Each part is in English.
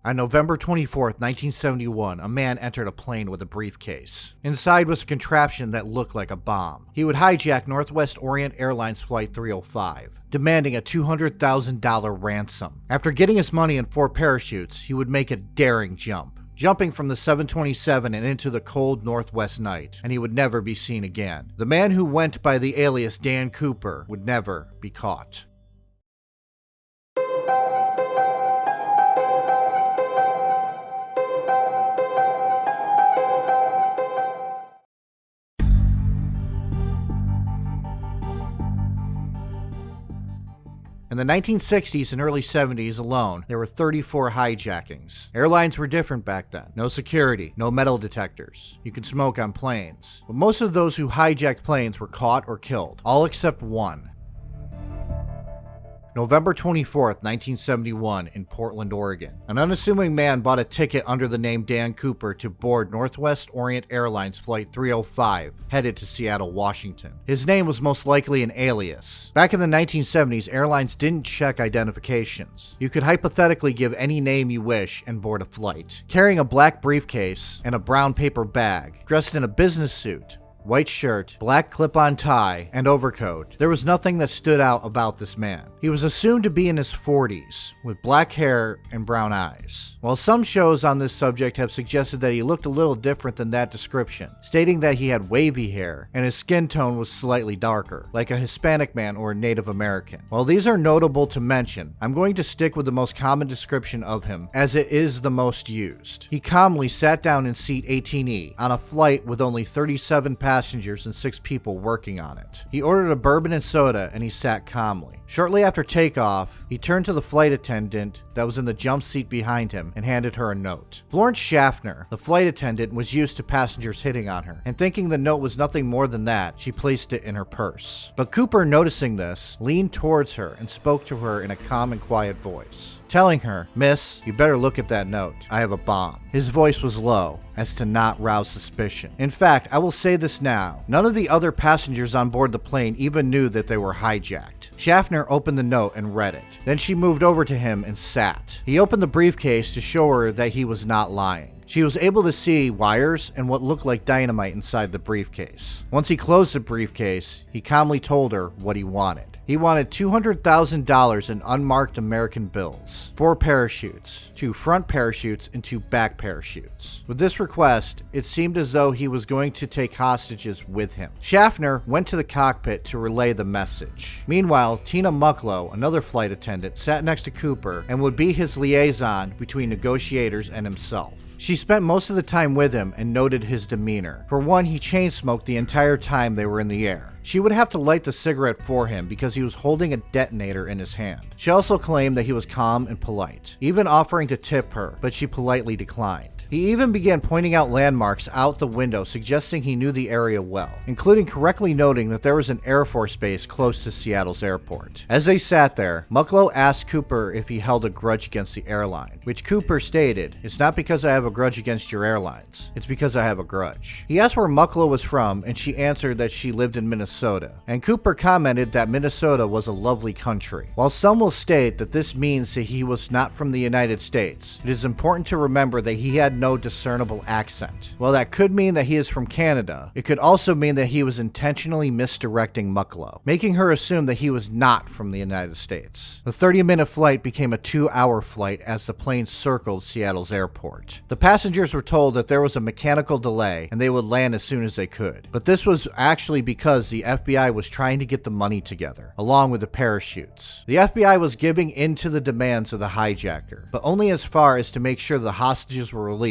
On November 24th, 1971, a man entered a plane with a briefcase. Inside was a contraption that looked like a bomb. He would hijack Northwest Orient Airlines Flight 305, demanding a $200,000 ransom. After getting his money and 4 parachutes, he would make a daring jump, jumping from the 727 and into the cold northwest night, and he would never be seen again. The man who went by the alias Dan Cooper would never be caught. In the 1960s and early 70s alone, there were 34 hijackings. Airlines were different back then. No security, no metal detectors. You could smoke on planes. But most of those who hijacked planes were caught or killed, all except one. November 24th, 1971, in Portland, Oregon. An unassuming man bought a ticket under the name Dan Cooper to board Northwest Orient Airlines Flight 305, headed to Seattle, Washington. His name was most likely an alias. Back in the 1970s, airlines didn't check identifications. You could hypothetically give any name you wish and board a flight. Carrying a black briefcase and a brown paper bag, dressed in a business suit, white shirt, black clip-on tie, and overcoat, there was nothing that stood out about this man. He was assumed to be in his 40s, with black hair and brown eyes. While some shows on this subject have suggested that he looked a little different than that description, stating that he had wavy hair and his skin tone was slightly darker, like a Hispanic man or a Native American. While these are notable to mention, I'm going to stick with the most common description of him, as it is the most used. He calmly sat down in seat 18E on a flight with only 37 passengers and 6 people working on it. He ordered a bourbon and soda and he sat calmly. Shortly after takeoff, he turned to the flight attendant that was in the jump seat behind him and handed her a note. Florence Schaffner, the flight attendant, was used to passengers hitting on her, and thinking the note was nothing more than that, she placed it in her purse. But Cooper, noticing this, leaned towards her and spoke to her in a calm and quiet voice, telling her, "Miss, you better look at that note. I have a bomb." His voice was low, as to not rouse suspicion. In fact, I will say this now, none of the other passengers on board the plane even knew that they were hijacked. Schaffner opened the note and read it. Then she moved over to him and sat. He opened the briefcase to show her that he was not lying. She was able to see wires and what looked like dynamite inside the briefcase. Once he closed the briefcase, he calmly told her what he wanted. He wanted $200,000 in unmarked American bills, 4 parachutes, 2 front parachutes, and 2 back parachutes. With this request, it seemed as though he was going to take hostages with him. Schaffner went to the cockpit to relay the message. Meanwhile, Tina Mucklow, another flight attendant, sat next to Cooper and would be his liaison between negotiators and himself. She spent most of the time with him and noted his demeanor. For one, he chain smoked the entire time they were in the air. She would have to light the cigarette for him because he was holding a detonator in his hand. She also claimed that he was calm and polite, even offering to tip her, but she politely declined. He even began pointing out landmarks out the window, suggesting he knew the area well, including correctly noting that there was an Air Force base close to Seattle's airport. As they sat there, Mucklow asked Cooper if he held a grudge against the airline, which Cooper stated, "It's not because I have a grudge against your airlines, it's because I have a grudge." He asked where Mucklow was from, and she answered that she lived in Minnesota, and Cooper commented that Minnesota was a lovely country. While some will state that this means that he was not from the United States, it is important to remember that he had no discernible accent. While that could mean that he is from Canada, it could also mean that he was intentionally misdirecting Mucklow, making her assume that he was not from the United States. The 30-minute flight became a 2-hour flight as the plane circled Seattle's airport. The passengers were told that there was a mechanical delay and they would land as soon as they could. But this was actually because the FBI was trying to get the money together, along with the parachutes. The FBI was giving in to the demands of the hijacker, but only as far as to make sure the hostages were released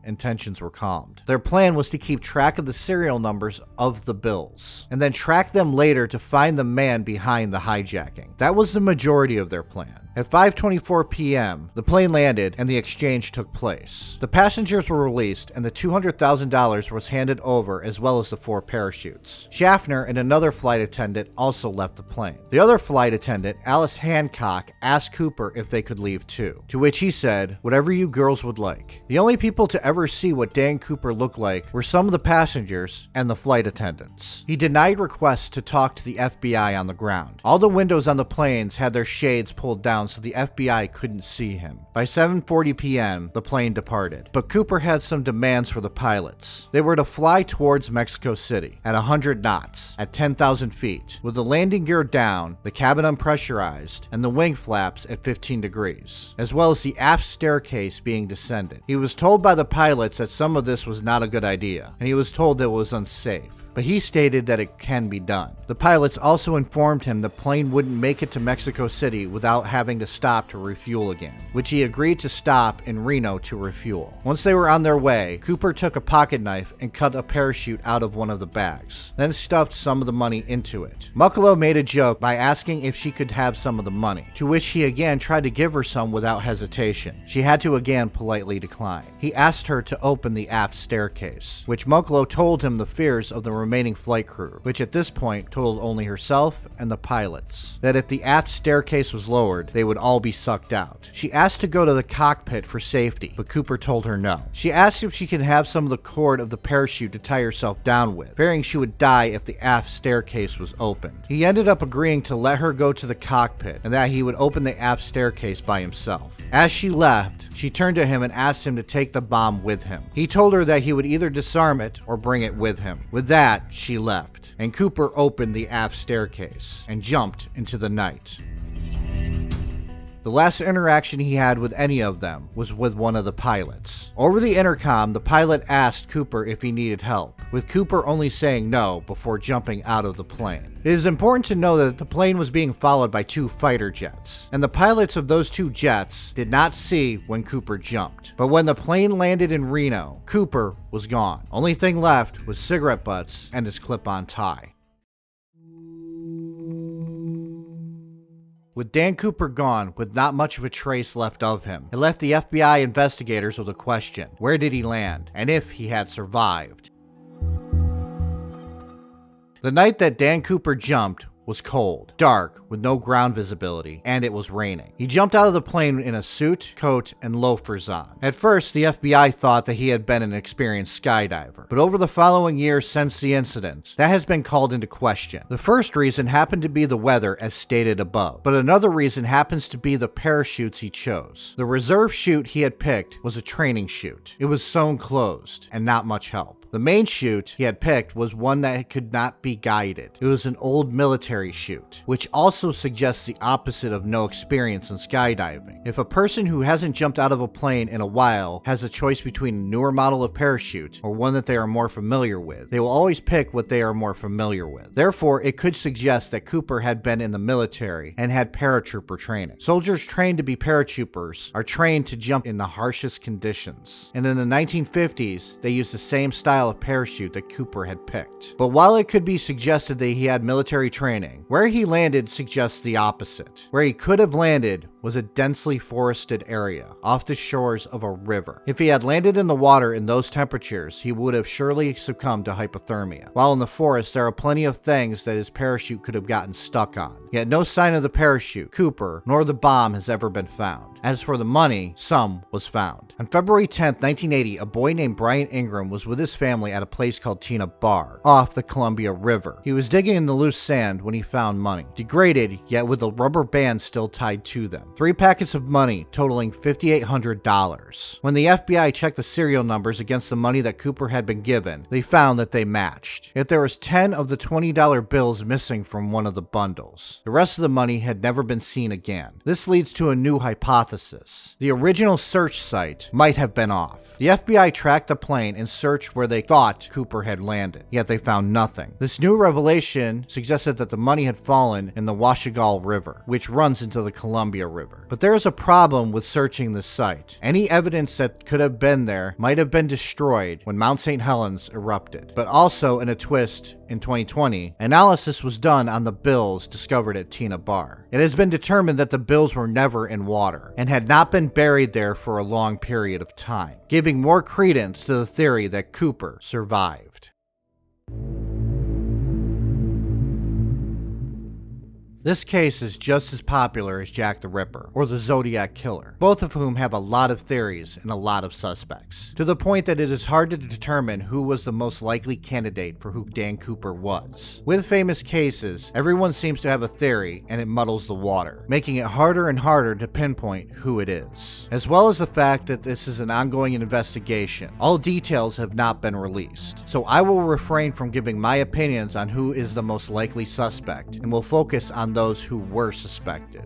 and tensions were calmed. Their plan was to keep track of the serial numbers of the bills, and then track them later to find the man behind the hijacking. That was the majority of their plan. At 5:24 p.m., the plane landed and the exchange took place. The passengers were released and the $200,000 was handed over, as well as the 4 parachutes. Schaffner and another flight attendant also left the plane. The other flight attendant, Alice Hancock, asked Cooper if they could leave too, to which he said, "Whatever you girls would like." The only people to ever see what Dan Cooper looked like were some of the passengers and the flight attendants. He denied requests to talk to the FBI on the ground. All the windows on the planes had their shades pulled down down so the FBI couldn't see him. By 7:40 p.m., the plane departed. But Cooper had some demands for the pilots. They were to fly towards Mexico City at 100 knots, at 10,000 feet, with the landing gear down, the cabin unpressurized, and the wing flaps at 15 degrees, as well as the aft staircase being descended. He was told by the pilots that some of this was not a good idea, and he was told that it was unsafe. But he stated that it can be done. The pilots also informed him the plane wouldn't make it to Mexico City without having to stop to refuel again, which he agreed to stop in Reno to refuel. Once they were on their way, Cooper took a pocket knife and cut a parachute out of one of the bags, then stuffed some of the money into it. Mucklow made a joke by asking if she could have some of the money, to which he again tried to give her some without hesitation. She had to again politely decline. He asked her to open the aft staircase, which Mucklow told him the fears of the remaining flight crew, which at this point totaled only herself and the pilots, that if the aft staircase was lowered, they would all be sucked out. She asked to go to the cockpit for safety, but Cooper told her no. She asked if she could have some of the cord of the parachute to tie herself down with, fearing she would die if the aft staircase was opened. He ended up agreeing to let her go to the cockpit and that he would open the aft staircase by himself. As she left, she turned to him and asked him to take the bomb with him. He told her that he would either disarm it or bring it with him. With that, she left, and Cooper opened the aft staircase and jumped into the night. The last interaction he had with any of them was with one of the pilots. Over the intercom, the pilot asked Cooper if he needed help, with Cooper only saying no before jumping out of the plane. It is important to know that the plane was being followed by 2 fighter jets, and the pilots of those 2 jets did not see when Cooper jumped. But when the plane landed in Reno, Cooper was gone. Only thing left was cigarette butts and his clip-on tie. With Dan Cooper gone, with not much of a trace left of him, it left the FBI investigators with a question: where did he land, and if he had survived? The night that Dan Cooper jumped was cold, dark, with no ground visibility, and it was raining. He jumped out of the plane in a suit, coat, and loafers on. At first, the FBI thought that he had been an experienced skydiver, but over the following years since the incident, that has been called into question. The first reason happened to be the weather, as stated above, but another reason happens to be the parachutes he chose. The reserve chute he had picked was a training chute. It was sewn closed, and not much help. The main chute he had picked was one that could not be guided. It was an old military chute, which also suggests the opposite of no experience in skydiving. If a person who hasn't jumped out of a plane in a while has a choice between a newer model of parachute or one that they are more familiar with, they will always pick what they are more familiar with. Therefore, it could suggest that Cooper had been in the military and had paratrooper training. Soldiers trained to be paratroopers are trained to jump in the harshest conditions. And in the 1950s, they used the same style of parachute that Cooper had picked. But while it could be suggested that he had military training, where he landed suggests the opposite. Where he could have landed was a densely forested area off the shores of a river. If he had landed in the water in those temperatures, he would have surely succumbed to hypothermia. While in the forest, there are plenty of things that his parachute could have gotten stuck on. Yet no sign of the parachute, Cooper, nor the bomb has ever been found. As for the money, some was found. On February 10th, 1980, a boy named Brian Ingram was with his family at a place called Tina Bar, off the Columbia River. He was digging in the loose sand when he found money, degraded, yet with a rubber band still tied to them. 3 packets of money totaling $5,800. When the FBI checked the serial numbers against the money that Cooper had been given, they found that they matched. Yet there was 10 of the $20 bills missing from one of the bundles. The rest of the money had never been seen again. This leads to a new hypothesis. The original search site might have been off. The FBI tracked the plane and searched where they thought Cooper had landed, yet they found nothing. This new revelation suggested that the money had fallen in the Washigal River, which runs into the Columbia River. But there is a problem with searching the site. Any evidence that could have been there might have been destroyed when Mount St. Helens erupted. But also, in a twist, in 2020, analysis was done on the bills discovered at Tina Bar. It has been determined that the bills were never in water and had not been buried there for a long period of time, giving more credence to the theory that Cooper survived. This case is just as popular as Jack the Ripper or the Zodiac Killer, both of whom have a lot of theories and a lot of suspects, to the point that it is hard to determine who was the most likely candidate for who Dan Cooper was. With famous cases, everyone seems to have a theory and it muddles the water, making it harder and harder to pinpoint who it is. As well as the fact that this is an ongoing investigation, all details have not been released, so I will refrain from giving my opinions on who is the most likely suspect and will focus on those who were suspected.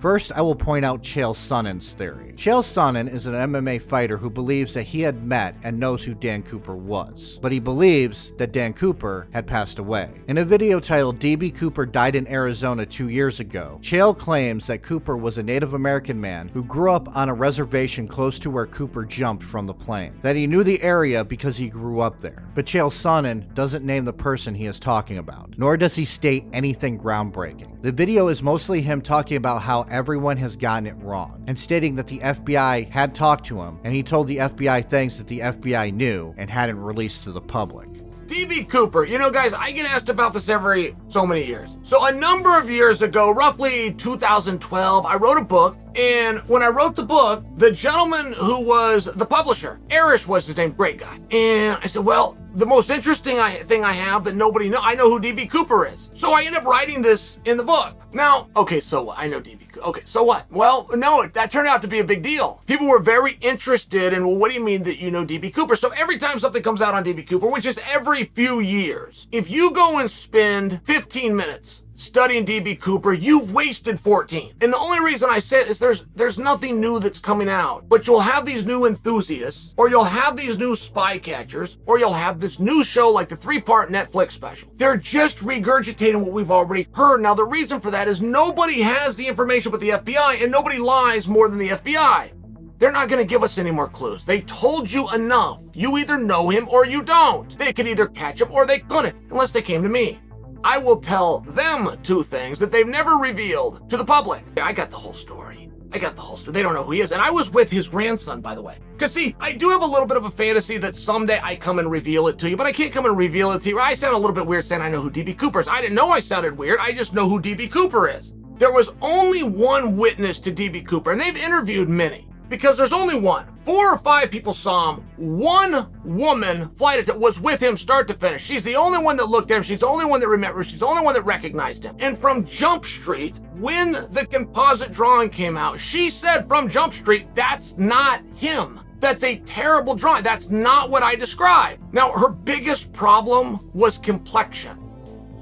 First, I will point out Chael Sonnen's theory. Chael Sonnen is an MMA fighter who believes that he had met and knows who Dan Cooper was, but he believes that Dan Cooper had passed away. In a video titled DB Cooper Died in Arizona 2 years ago, Chael claims that Cooper was a Native American man who grew up on a reservation close to where Cooper jumped from the plane, that he knew the area because he grew up there. But Chael Sonnen doesn't name the person he is talking about, nor does he state anything groundbreaking. The video is mostly him talking about how everyone has gotten it wrong, and stating that the FBI had talked to him, and he told the FBI things that the FBI knew and hadn't released to the public. DB Cooper, you know guys, I get asked about this every so many years. So a number of years ago, roughly 2012, I wrote a book, and when I wrote the book, the gentleman who was the publisher, Arish was his name, great guy. And I said, well, the most interesting thing I have that nobody knows, I know who DB Cooper is. So I end up writing this in the book. Now, okay, so what? I know DB Cooper. Okay, so what? Well, no, that turned out to be a big deal. People were very interested in, well, what do you mean that you know DB Cooper? So every time something comes out on DB Cooper, which is every few years, if you go and spend 15 minutes studying DB Cooper, you've wasted 14. And the only reason I say it is there's nothing new that's coming out. But you'll have these new enthusiasts, or you'll have these new spy catchers, or you'll have this new show like the 3-part Netflix special. They're just regurgitating what we've already heard. Now, the reason for that is nobody has the information but the FBI, and nobody lies more than the FBI. They're not going to give us any more clues. They told you enough. You either know him or you don't. They could either catch him or they couldn't, unless they came to me. I will tell them 2 things that they've never revealed to the public. I got the whole story. They don't know who he is. And I was with his grandson, by the way. Because see, I do have a little bit of a fantasy that someday I come and reveal it to you, but I can't come and reveal it to you. I sound a little bit weird saying I know who DB Cooper is. I didn't know I sounded weird. I just know who DB Cooper is. There was only one witness to DB Cooper, and they've interviewed many. Because there's only one. 4 or 5 people saw him. One woman, flight attendant, was with him start to finish. She's the only one that looked at him. She's the only one that remembered. She's the only one that recognized him. And from Jump Street, when the composite drawing came out, she said from Jump Street, that's not him. That's a terrible drawing. That's not what I described. Now, her biggest problem was complexion.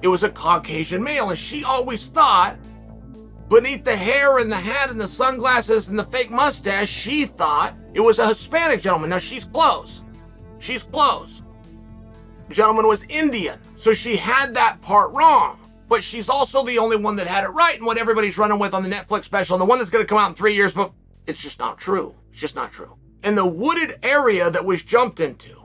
It was a Caucasian male, and she always thought, beneath the hair and the hat and the sunglasses and the fake mustache, she thought it was a Hispanic gentleman. Now, she's close. The gentleman was Indian, so she had that part wrong. But she's also the only one that had it right, and what everybody's running with on the Netflix special, and the one that's going to come out in 3 years, but it's just not true. It's just not true. And the wooded area that was jumped into,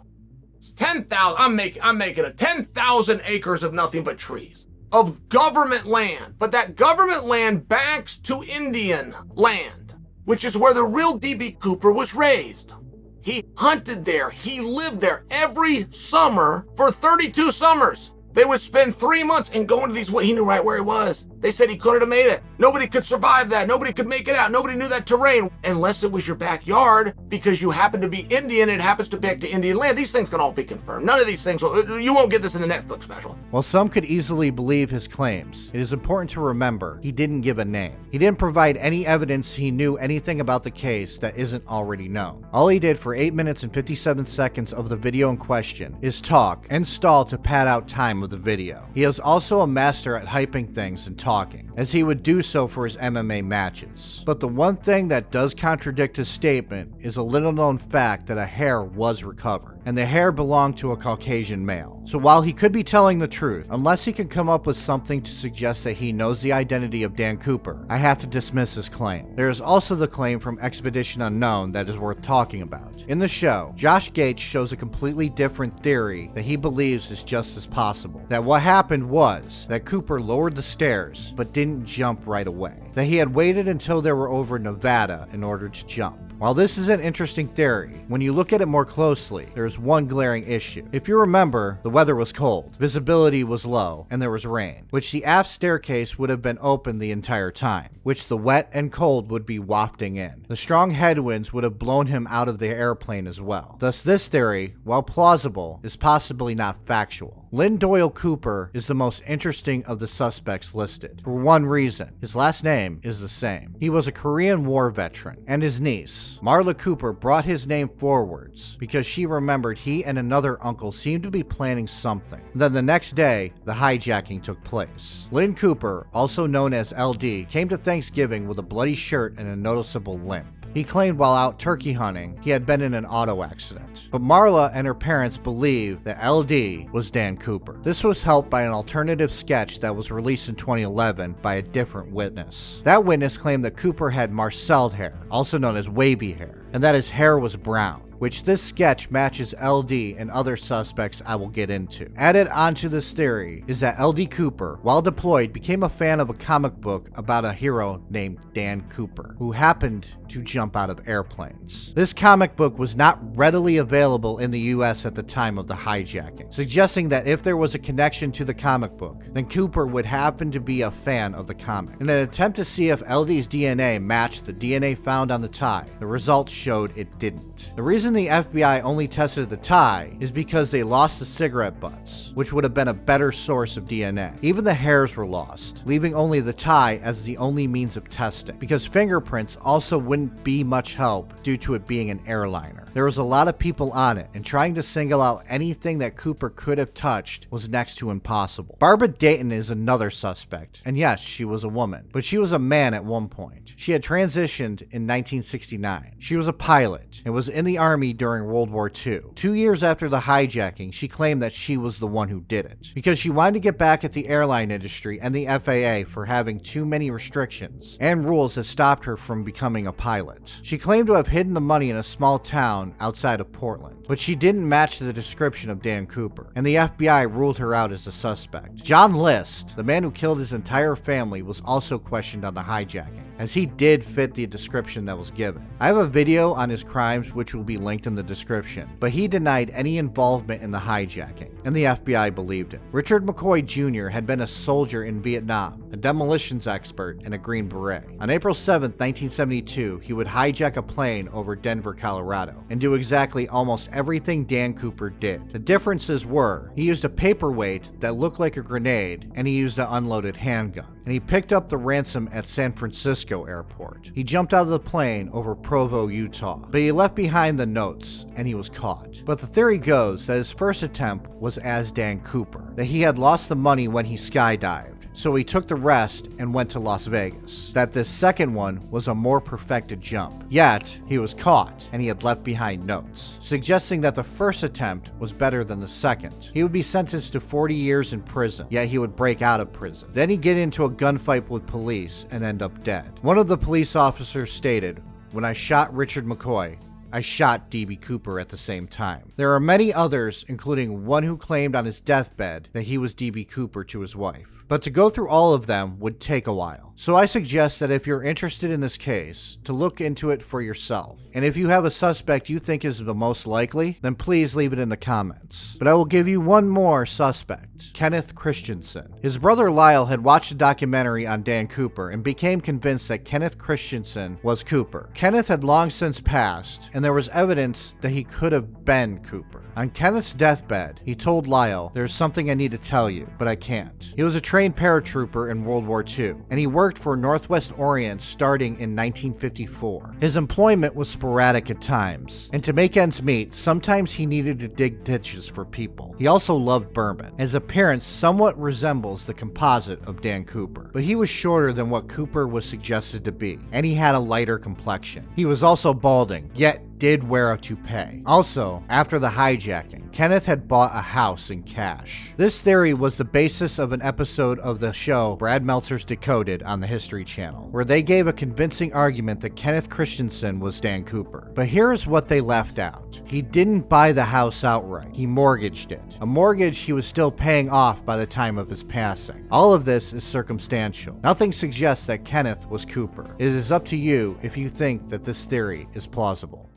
10,000, I'm making it 10,000 acres of nothing but trees. Of government land, but that government land backs to Indian land, which is where the real DB Cooper was raised. He hunted there, he lived there every summer for 32 summers. They would spend 3 months and go into these, he knew right where he was. They said he couldn't have made it. Nobody could survive that. Nobody could make it out. Nobody knew that terrain unless it was your backyard because you happen to be Indian. It happens to back to Indian land. These things can all be confirmed. None of these things, you won't get this in the Netflix special. While some could easily believe his claims, it is important to remember he didn't give a name. He didn't provide any evidence he knew anything about the case that isn't already known. All he did for 8 minutes and 57 seconds of the video in question is talk and stall to pad out time of the video. He is also a master at hyping things and talking, as he would do so for his MMA matches. But the one thing that does contradict his statement is a little known fact that a hair was recovered, and the hair belonged to a Caucasian male. So while he could be telling the truth, unless he can come up with something to suggest that he knows the identity of Dan Cooper, I have to dismiss his claim. There is also the claim from Expedition Unknown that is worth talking about. In the show, Josh Gates shows a completely different theory that he believes is just as possible. That what happened was that Cooper lowered the stairs, but didn't jump right away. That he had waited until they were over Nevada in order to jump. While this is an interesting theory, when you look at it more closely, there is one glaring issue. If you remember, the weather was cold, visibility was low, and there was rain, which the aft staircase would have been open the entire time, which the wet and cold would be wafting in. The strong headwinds would have blown him out of the airplane as well. Thus, this theory, while plausible, is possibly not factual. Lynn Doyle Cooper is the most interesting of the suspects listed. For one reason, his last name is the same. He was a Korean War veteran, and his niece, Marla Cooper, brought his name forwards because she remembered he and another uncle seemed to be planning something. Then the next day, the hijacking took place. Lynn Cooper, also known as LD, came to Thanksgiving with a bloody shirt and a noticeable limp. He claimed while out turkey hunting, he had been in an auto accident. But Marla and her parents believe that LD was Dan Cooper. This was helped by an alternative sketch that was released in 2011 by a different witness. That witness claimed that Cooper had marcelled hair, also known as wavy hair, and that his hair was brown, which this sketch matches LD and other suspects I will get into. Added onto this theory is that LD Cooper, while deployed, became a fan of a comic book about a hero named Dan Cooper, who happened to jump out of airplanes. This comic book was not readily available in the US at the time of the hijacking, suggesting that if there was a connection to the comic book, then Cooper would happen to be a fan of the comic. In an attempt to see if LD's DNA matched the DNA found on the tie, the results showed it didn't. The reason the FBI only tested the tie is because they lost the cigarette butts, which would have been a better source of DNA. Even the hairs were lost, leaving only the tie as the only means of testing, because fingerprints also wouldn't be much help due to it being an airliner. There was a lot of people on it, and trying to single out anything that Cooper could have touched was next to impossible. Barbara Dayton is another suspect, and yes, she was a woman, but she was a man at one point. She had transitioned in 1969. She was a pilot and was in the Army during World War II. 2 years after the hijacking, she claimed that she was the one who did it, because she wanted to get back at the airline industry and the FAA for having too many restrictions and rules that stopped her from becoming a pilot. She claimed to have hidden the money in a small town outside of Portland, but she didn't match the description of Dan Cooper, and the FBI ruled her out as a suspect. John List, the man who killed his entire family, was also questioned on the hijacking, as he did fit the description that was given. I have a video on his crimes which will be linked in the description, but he denied any involvement in the hijacking, and the FBI believed him. Richard McCoy Jr. had been a soldier in Vietnam, a demolitions expert, and a Green Beret. On April 7, 1972, he would hijack a plane over Denver, Colorado, and do exactly almost everything Dan Cooper did. The differences were, he used a paperweight that looked like a grenade, and he used an unloaded handgun, and he picked up the ransom at San Francisco Airport. He jumped out of the plane over Provo, Utah, but he left behind the notes, and he was caught. But the theory goes that his first attempt was as Dan Cooper, that he had lost the money when he skydived, so he took the rest and went to Las Vegas. That this second one was a more perfected jump. Yet, he was caught, and he had left behind notes, suggesting that the first attempt was better than the second. He would be sentenced to 40 years in prison, yet he would break out of prison. Then he'd get into a gunfight with police and end up dead. One of the police officers stated, "When I shot Richard McCoy, I shot DB Cooper at the same time." There are many others, including one who claimed on his deathbed that he was DB Cooper to his wife. But to go through all of them would take a while. So I suggest that if you're interested in this case, to look into it for yourself. And if you have a suspect you think is the most likely, then please leave it in the comments. But I will give you one more suspect, Kenneth Christensen. His brother Lyle had watched a documentary on Dan Cooper and became convinced that Kenneth Christensen was Cooper. Kenneth had long since passed, and there was evidence that he could have been Cooper. On Kenneth's deathbed, he told Lyle, "There's something I need to tell you, but I can't." He was a trained paratrooper in World War II, and he worked for Northwest Orient starting in 1954. His employment was sporadic at times, and to make ends meet, sometimes he needed to dig ditches for people. He also loved bourbon. His appearance somewhat resembles the composite of Dan Cooper, but he was shorter than what Cooper was suggested to be, and he had a lighter complexion. He was also balding, yet did wear a toupee. Also, after the hijacking, Kenneth had bought a house in cash. This theory was the basis of an episode of the show Brad Meltzer's Decoded on the History Channel, where they gave a convincing argument that Kenneth Christensen was Dan Cooper. But here's what they left out. He didn't buy the house outright. He mortgaged it. A mortgage he was still paying off by the time of his passing. All of this is circumstantial. Nothing suggests that Kenneth was Cooper. It is up to you if you think that this theory is plausible.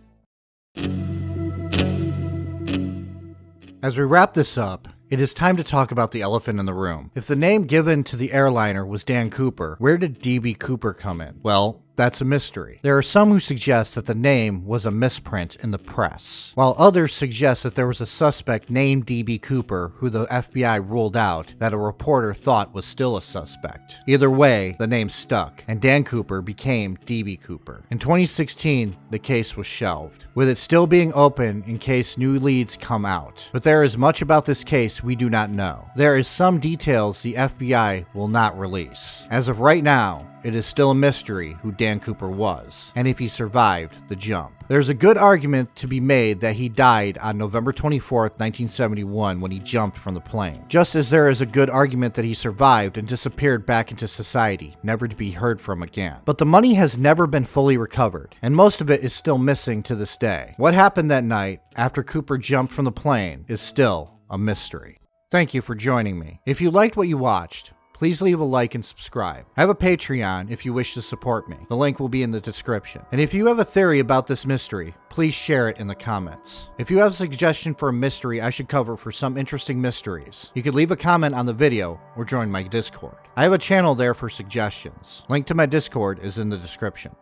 As we wrap this up, it is time to talk about the elephant in the room. If the name given to the airliner was Dan Cooper, where did DB Cooper come in? Well, that's a mystery. There are some who suggest that the name was a misprint in the press, while others suggest that there was a suspect named DB Cooper who the FBI ruled out that a reporter thought was still a suspect. Either way, the name stuck, and Dan Cooper became DB Cooper. In 2016, the case was shelved, with it still being open in case new leads come out. But there is much about this case we do not know. There is some details the FBI will not release. As of right now, it is still a mystery who Dan Cooper was, and if he survived the jump. There's a good argument to be made that he died on November 24th, 1971 when he jumped from the plane. Just as there is a good argument that he survived and disappeared back into society, never to be heard from again. But the money has never been fully recovered, and most of it is still missing to this day. What happened that night after Cooper jumped from the plane is still a mystery. Thank you for joining me. If you liked what you watched, please leave a like and subscribe. I have a Patreon if you wish to support me. The link will be in the description. And if you have a theory about this mystery, please share it in the comments. If you have a suggestion for a mystery I should cover for some interesting mysteries, you could leave a comment on the video or join my Discord. I have a channel there for suggestions. Link to my Discord is in the description.